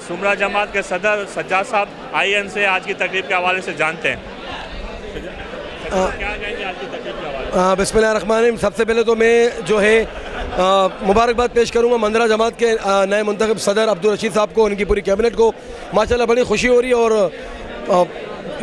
सुमरा जमात के सदर सज्जाद साहब IN से आज की तकरीब के हवाले से जानते हैं। क्या कहेंगे आज की तकरीब के हवाले से? बिस्मिल्लाहिर्रहमानिर्रहीम। सबसे पहले तो मैं जो है मुबारकबाद पेश करूँगा मंदरा जमात के नए मुंतखब सदर अब्दुल रशीद साहब को, उनकी पूरी कैबिनेट को। माशाल्लाह बड़ी खुशी हो रही है। और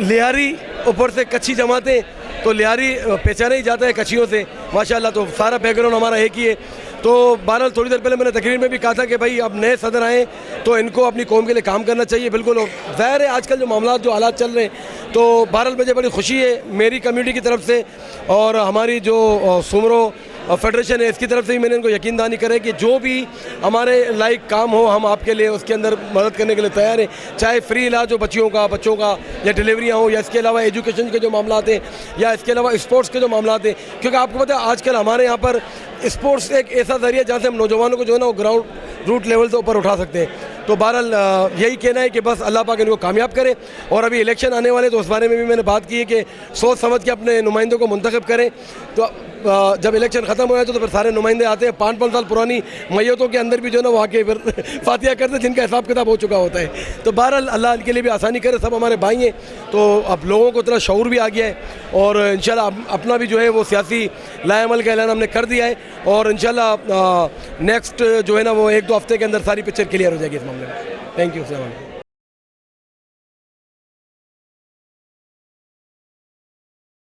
लिहारी ऊपर से कच्ची जमातें, तो लिहारी पहचाना ही जाता है कच्चियों से माशाल्लाह। तो सारा बैकग्राउंड हमारा एक ही है। तो बहरहाल थोड़ी देर पहले मैंने तकरीर में भी कहा था कि भाई अब नए सदर आए तो इनको अपनी कौम के लिए काम करना चाहिए। बिल्कुल ज़ाहिर है आजकल जो मामला जो हालात चल रहे हैं, तो बहरहाल मुझे बड़ी खुशी है मेरी कम्युनिटी की तरफ से और हमारी जो सुमरो फेडरेशन है इसकी तरफ से भी मैंने इनको यकीन दहानी करे कि जो भी हमारे लाइक काम हो हम आपके लिए उसके अंदर मदद करने के लिए तैयार हैं। चाहे फ्री इलाज हो बच्चों का या डिलीवरियाँ हो, या इसके अलावा एजुकेशन के जो मामला हैं, या इसके अलावा स्पोर्ट्स के जो मामला हैं। क्योंकि आपको पता है आजकल हमारे यहाँ पर स्पोर्ट्स एक ऐसा ज़रिया जहाँ से हम नौजवानों को जो है ना वो ग्राउंड रूट लेवल से ऊपर उठा सकते हैं। तो बहरहाल यही कहना है कि बस अल्लाह पाक इनको कामयाब करे। और अभी इलेक्शन आने वाले तो उस बारे में भी मैंने बात की है कि सोच समझ के अपने नुमाइंदों को मुंतखब करें। तो जब इलेक्शन ख़त्म हो जाए तो फिर सारे नुमाइंदे आते हैं। 5-5 साल पुरानी मैयतों के अंदर भी जो है ना वो आके फिर फातिहा करते हैं, जिनका हिसाब किताब हो चुका होता है। तो बहरहाल अल्लाह इनके लिए भी आसानी करे। सब हमारे भाई हैं, तो अब लोगों को इतना शऊर भी आ गया है और इंशाल्लाह अपना भी जो है वो सियासी लाएअमल का ऐलान हमने कर दिया है। और इंशाल्लाह नेक्स्ट जो है ना वो 1-2 हफ्ते के अंदर सारी पिक्चर क्लियर हो जाएगी इस मामले में। Thank you.